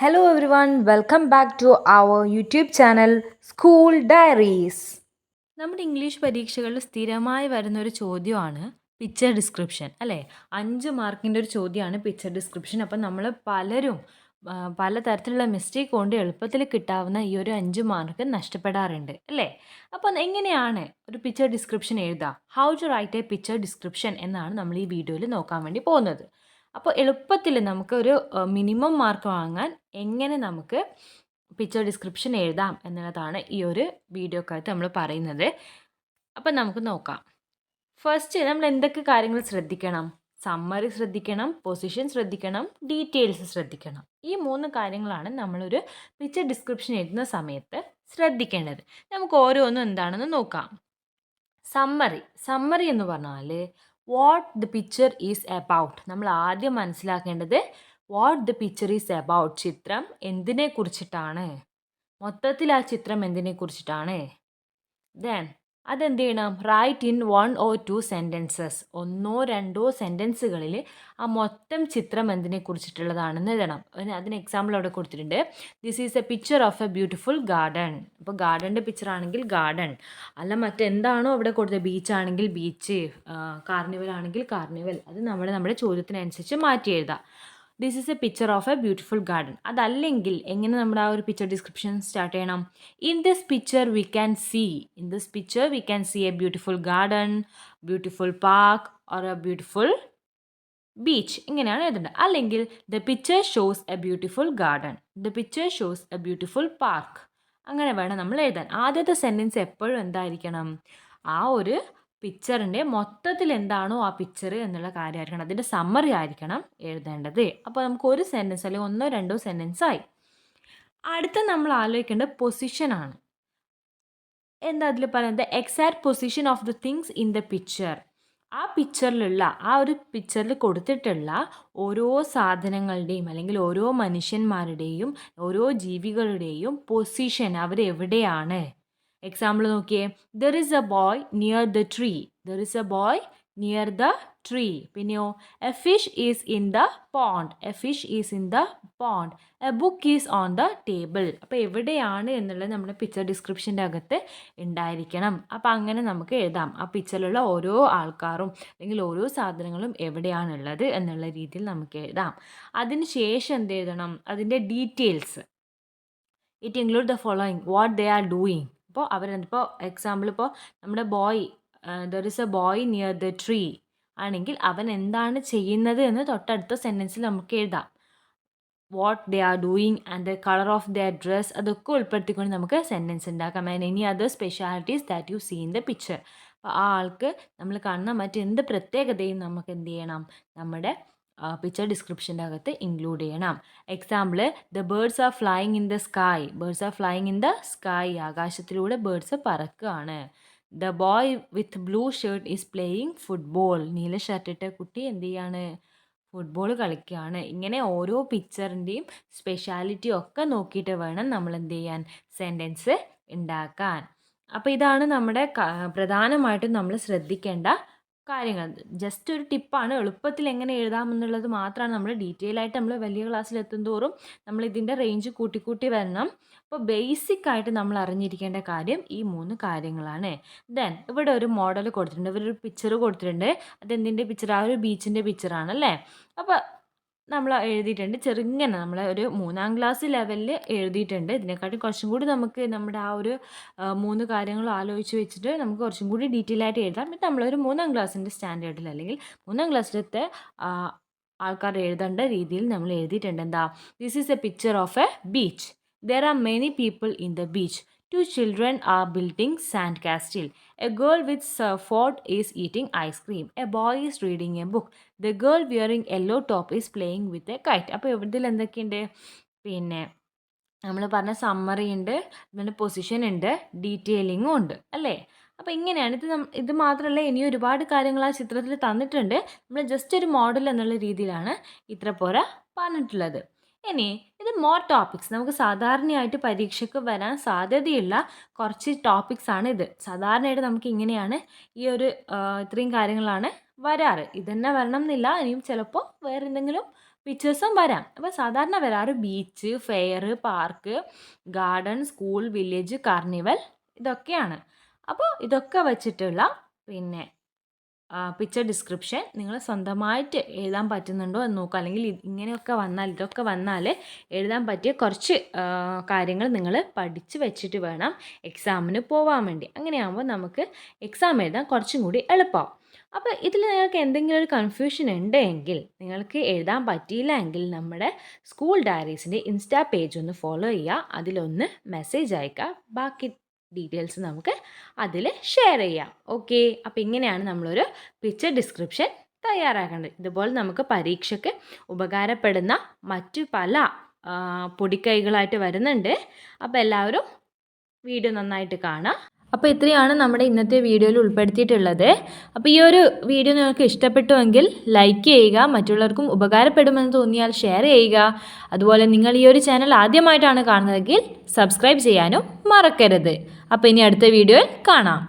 Hello everyone, welcome back to our YouTube channel School Diaries. നമ്മുടെ English പരീക്ഷകളിൽ സ്ഥിരമായി വരുന്നൊരു ചോദ്യമാണ് പിക്ചർ ഡിസ്ക്രിപ്ഷൻ അല്ലേ? 5 മാർക്കിൻ്റെ ഒരു ചോദ്യമാണ് പിക്ചർ ഡിസ്ക്രിപ്ഷൻ. അപ്പം നമ്മൾ പലരും പലതരത്തിലുള്ള മിസ്റ്റേക്ക് കൊണ്ട് എളുപ്പത്തിൽ കിട്ടാവുന്ന ഈ ഒരു 5 മാർക്ക് നഷ്ടപ്പെടാറുണ്ട് അല്ലേ? അപ്പോൾ എങ്ങനെയാണ് ഒരു പിക്ചർ ഡിസ്ക്രിപ്ഷൻ എഴുതുക? How to write a picture description എന്നാണ് നമ്മൾ ഈ വീഡിയോയിൽ നോക്കാൻ വേണ്ടി പോകുന്നത്. അപ്പോൾ എളുപ്പത്തിൽ നമുക്കൊരു മിനിമം മാർക്ക് വാങ്ങാൻ എങ്ങനെ നമുക്ക് പിക്ചർ ഡിസ്ക്രിപ്ഷൻ എഴുതാം എന്നുള്ളതാണ് ഈ ഒരു വീഡിയോക്കകത്ത് നമ്മൾ പറയുന്നത്. അപ്പം നമുക്ക് നോക്കാം. ഫസ്റ്റ് നമ്മൾ എന്തൊക്കെ കാര്യങ്ങൾ ശ്രദ്ധിക്കണം? സമ്മറി ശ്രദ്ധിക്കണം, പൊസിഷൻ ശ്രദ്ധിക്കണം, ഡീറ്റെയിൽസ് ശ്രദ്ധിക്കണം. ഈ 3 കാര്യങ്ങളാണ് നമ്മളൊരു പിക്ചർ ഡിസ്ക്രിപ്ഷൻ എഴുതുന്ന സമയത്ത് ശ്രദ്ധിക്കേണ്ടത്. നമുക്ക് ഓരോന്നും എന്താണെന്ന് നോക്കാം. സമ്മറി എന്ന് പറഞ്ഞാൽ what the picture is about. നമ്മൾ ആദ്യം മനസ്സിലാക്കേണ്ടത് what the picture is about. ചിത്രം എന്തിനെ കുറിച്ചിട്ടാണ്, മൊത്തത്തിൽ ആ ചിത്രം എന്തിനെ കുറിച്ചിട്ടാണ്. ദെൻ അതെന്ത് ചെയ്യണം? Write in 1 or 2 sentences. 1-2 സെൻറ്റൻസുകളിൽ ആ മൊത്തം ചിത്രം എന്തിനെ കുറിച്ചിട്ടുള്ളതാണെന്ന് എഴുതണം. അതിന് എക്സാമ്പിൾ അവിടെ കൊടുത്തിട്ടുണ്ട്. This is a picture of a beautiful garden. അപ്പോൾ ഗാർഡൻ്റെ പിക്ചർ ആണെങ്കിൽ ഗാർഡൻ, അല്ല മറ്റെന്താണോ അവിടെ കൊടുത്തത്, ബീച്ച് ആണെങ്കിൽ ബീച്ച്, കാർണിവൽ ആണെങ്കിൽ കാർണിവൽ, അത് നമ്മുടെ ചോദ്യത്തിനനുസരിച്ച് മാറ്റി എഴുതാം. This is a picture of a beautiful garden. അതല്ലെങ്കിൽ എങ്ങനെ നമ്മുടെ ആ ഒരു പിക്ചർ ഡിസ്ക്രിപ്ഷൻ സ്റ്റാർട്ട് ചെയ്യണം? In this picture we can see a beautiful garden, beautiful park or a beautiful beach. ഇങ്ങനെയാണ് എഴുതേണ്ടത്. അല്ലെങ്കിൽ the picture shows a beautiful garden, the picture shows a beautiful park. അങ്ങനെ വേണം നമ്മൾ എഴുതാൻ. ആദ്യത്തെ സെൻറ്റൻസ് എപ്പോഴും എന്തായിരിക്കണം? ആ ഒരു പിക്ചറിൻ്റെ മൊത്തത്തിൽ എന്താണോ ആ പിക്ചർ എന്നുള്ള കാര്യമായിരിക്കണം, അതിൻ്റെ സമ്മറി ആയിരിക്കണം എഴുതേണ്ടത്. അപ്പോൾ നമുക്ക് ഒരു സെൻറ്റൻസ് അല്ലെങ്കിൽ 1-2 സെൻറ്റൻസ് ആയി. അടുത്ത നമ്മൾ ആലോചിക്കേണ്ട പൊസിഷനാണ്. എന്താ അതിൽ പറയുന്നത്? Exact position of the things in the picture. ആ ഒരു പിക്ചറിൽ കൊടുത്തിട്ടുള്ള ഓരോ സാധനങ്ങളുടെയും അല്ലെങ്കിൽ ഓരോ മനുഷ്യന്മാരുടെയും ഓരോ ജീവികളുടെയും പൊസിഷൻ, അവരെവിടെയാണ്. എക്സാമ്പിൾ നോക്കിയേ. There is a boy near the tree. പിന്നെയോ a fish is in the pond. A book is on the table. അപ്പോൾ എവിടെയാണ് എന്നുള്ളത് നമ്മുടെ പിക്ചർ ഡിസ്ക്രിപ്ഷൻ്റെ അകത്ത് ഉണ്ടായിരിക്കണം. അപ്പോൾ അങ്ങനെ നമുക്ക് എഴുതാം. ആ പിക്ചറിലുള്ള ഓരോ ആൾക്കാരും അല്ലെങ്കിൽ ഓരോ സാധനങ്ങളും എവിടെയാണുള്ളത് എന്നുള്ള രീതിയിൽ നമുക്ക് എഴുതാം. അതിന് ശേഷം എന്ത് എഴുതണം? അതിൻ്റെ details. It include the following what they are doing. ഇപ്പോൾ എക്സാമ്പിൾ ഇപ്പോൾ നമ്മുടെ boy, there is a boy near the tree ആണെങ്കിൽ അവൻ എന്താണ് ചെയ്യുന്നത് എന്ന് തൊട്ടടുത്ത സെൻറ്റൻസിൽ നമുക്ക് എഴുതാം. What they are doing and the colour of their dress, അതൊക്കെ ഉൾപ്പെടുത്തിക്കൊണ്ട് നമുക്ക് സെൻറ്റൻസ് ഉണ്ടാക്കാം. And any other specialities that you see in the picture. അപ്പോൾ ആ ആൾക്ക് നമ്മൾ കാണുന്ന മറ്റെന്ത് പ്രത്യേകതയും നമുക്ക് എന്ത് ചെയ്യണം? നമ്മുടെ പിക്ചർ ഡിസ്ക്രിപ്ഷൻ്റെ അകത്ത് ഇൻക്ലൂഡ് ചെയ്യണം. Example, the birds are flying in the sky. ആകാശത്തിലൂടെ ബേർഡ്സ് പറക്കുകയാണ്. The boy with blue shirt is playing football. നീല ഷർട്ടിട്ട കുട്ടി എന്ത് ചെയ്യാണ്? ഫുട്ബോൾ കളിക്കുകയാണ്. ഇങ്ങനെ ഓരോ പിക്ചറിൻ്റെയും സ്പെഷ്യാലിറ്റി ഒക്കെ നോക്കിയിട്ട് വേണം നമ്മൾ എന്ത് ചെയ്യാൻ? സെൻറ്റൻസ് ഉണ്ടാക്കാൻ. അപ്പോൾ ഇതാണ് നമ്മുടെ പ്രധാനമായിട്ടും നമ്മൾ ശ്രദ്ധിക്കേണ്ട കാര്യങ്ങൾ. ജസ്റ്റ് ഒരു ടിപ്പാണ്, എളുപ്പത്തിൽ എങ്ങനെ എഴുതാമെന്നുള്ളത് മാത്രമാണ്. നമ്മൾ ഡീറ്റെയിൽ ആയിട്ട് നമ്മൾ വലിയ ക്ലാസ്സിൽ എത്തുന്തോറും നമ്മൾ ഇതിൻ്റെ റേഞ്ച് കൂട്ടി വരണം. അപ്പോൾ ബേസിക് ആയിട്ട് നമ്മൾ അറിഞ്ഞിരിക്കേണ്ട കാര്യം ഈ 3 കാര്യങ്ങളാണ്. ദെൻ ഇവിടെ ഒരു മോഡൽ കൊടുത്തിട്ടുണ്ട്, ഇവിടെ ഒരു പിക്ചർ കൊടുത്തിട്ടുണ്ട്. അതെന്തിൻ്റെ പിക്ചർ? ആ ഒരു ബീച്ചിൻ്റെ പിക്ചറാണ് അല്ലേ? അപ്പോൾ നമ്മൾ എഴുതിയിട്ടുണ്ട് ചെറുങ്ങനെ, നമ്മൾ ഒരു 3ാം ക്ലാസ് ലെവലിൽ എഴുതിയിട്ടുണ്ട്. ഇതിനെക്കാട്ടി കുറച്ചും കൂടി നമുക്ക് നമ്മുടെ ആ ഒരു 3 കാര്യങ്ങൾ ആലോചിച്ച് വെച്ചിട്ട് നമുക്ക് കുറച്ചും കൂടി ഡീറ്റെയിൽ ആയിട്ട് എഴുതാം. എന്നിട്ട് നമ്മളൊരു 3ാം ക്ലാസ്സിൻ്റെ സ്റ്റാൻഡേർഡിൽ അല്ലെങ്കിൽ 3ാം ക്ലാസ്സിലത്തെ ആൾക്കാർ എഴുതേണ്ട രീതിയിൽ നമ്മൾ എഴുതിയിട്ടുണ്ട്. എന്താ? This is a picture of A beach. There are many people in the beach. 2 children are building sand castle. A girl with surfboard is eating ice cream. A boy is reading a book. The girl wearing yellow top is playing with a kite. അപ്പോൾ ഇതിൽ എന്തൊക്കെയുണ്ട്? പിന്നെ നമ്മൾ പറഞ്ഞ summary ഉണ്ട്, പിന്നെ position ഉണ്ട്, ഡീറ്റെയിലിങ്ങും ഉണ്ട് അല്ലേ? അപ്പോൾ ഇങ്ങനെയാണ് ഇത് മാത്രമല്ല, ഇനിയും ഒരുപാട് കാര്യങ്ങൾ ആ ചിത്രത്തിൽ തന്നിട്ടുണ്ട്. നമ്മൾ ജസ്റ്റ് ഒരു മോഡൽ എന്നുള്ള രീതിയിലാണ് ഇത്ര പോരാ പറഞ്ഞിട്ടുള്ളത്. ഇനി ഇത് മോർ ടോപ്പിക്സ്, നമുക്ക് സാധാരണയായിട്ട് പരീക്ഷയ്ക്ക് വരാൻ സാധ്യതയുള്ള കുറച്ച് ടോപ്പിക്സ് ആണ് ഇത്. സാധാരണയായിട്ട് നമുക്ക് ഇങ്ങനെയാണ് ഈ ഒരു ഇത്രയും കാര്യങ്ങളാണ് വരാറ്. ഇതന്നെ വരണം എന്നില്ല, ഇനിയും ചിലപ്പോൾ വേറെ എന്തെങ്കിലും പിക്ചേഴ്സും വരാം. അപ്പോൾ സാധാരണ വരാറ് beach, fair, park, garden, school, village, carnival ഇതൊക്കെയാണ്. അപ്പോൾ ഇതൊക്കെ വച്ചിട്ടുള്ള പിന്നെ പിക്ചർ ഡിസ്ക്രിപ്ഷൻ നിങ്ങൾ സ്വന്തമായിട്ട് എഴുതാൻ പറ്റുന്നുണ്ടോ എന്ന് നോക്കുക. അല്ലെങ്കിൽ ഇതൊക്കെ വന്നാൽ എഴുതാൻ പറ്റിയ കുറച്ച് കാര്യങ്ങൾ നിങ്ങൾ പഠിച്ച് വെച്ചിട്ട് വേണം എക്സാമിന് പോകാൻ വേണ്ടി. അങ്ങനെയാകുമ്പോൾ നമുക്ക് എക്സാം എഴുതാൻ കുറച്ചും കൂടി എളുപ്പമാവും. അപ്പോൾ ഇതിൽ നിങ്ങൾക്ക് എന്തെങ്കിലും ഒരു കൺഫ്യൂഷൻ ഉണ്ടെങ്കിൽ, നിങ്ങൾക്ക് എഴുതാൻ പറ്റിയില്ല എങ്കിൽ നമ്മുടെ സ്കൂൾ ഡയറീസിൻ്റെ ഇൻസ്റ്റാ പേജ് ഒന്ന് ഫോളോ ചെയ്യുക. അതിലൊന്ന് മെസ്സേജ് അയക്കുക. ബാക്കി ഡീറ്റെയിൽസ് നമുക്ക് അതിൽ ഷെയർ ചെയ്യാം. ഓക്കെ, അപ്പോൾ ഇങ്ങനെയാണ് നമ്മളൊരു പിക്ചർ ഡിസ്ക്രിപ്ഷൻ തയ്യാറാക്കേണ്ടത്. ഇതുപോലെ നമുക്ക് പരീക്ഷയ്ക്ക് ഉപകാരപ്പെടുന്ന മറ്റു പല പൊടിക്കൈകളായിട്ട് വരുന്നുണ്ട്. അപ്പോൾ എല്ലാവരും വീഡിയോ നന്നായിട്ട് കാണാം. അപ്പോൾ ഇത്രയാണ് നമ്മുടെ ഇന്നത്തെ വീഡിയോയിൽ ഉൾപ്പെടുത്തിയിട്ടുള്ളത്. അപ്പോൾ ഈ ഒരു വീഡിയോ നിങ്ങൾക്ക് ഇഷ്ടപ്പെട്ടുവെങ്കിൽ ലൈക്ക് ചെയ്യുക, മറ്റുള്ളവർക്കും ഉപകാരപ്പെടുമെന്ന് തോന്നിയാൽ ഷെയർ ചെയ്യുക. അതുപോലെ നിങ്ങൾ ഈ ഒരു ചാനൽ ആദ്യമായിട്ടാണ് കാണുന്നതെങ്കിൽ സബ്സ്ക്രൈബ് ചെയ്യാനും മറക്കരുത്. അപ്പോൾ ഇനി അടുത്ത വീഡിയോയിൽ കാണാം.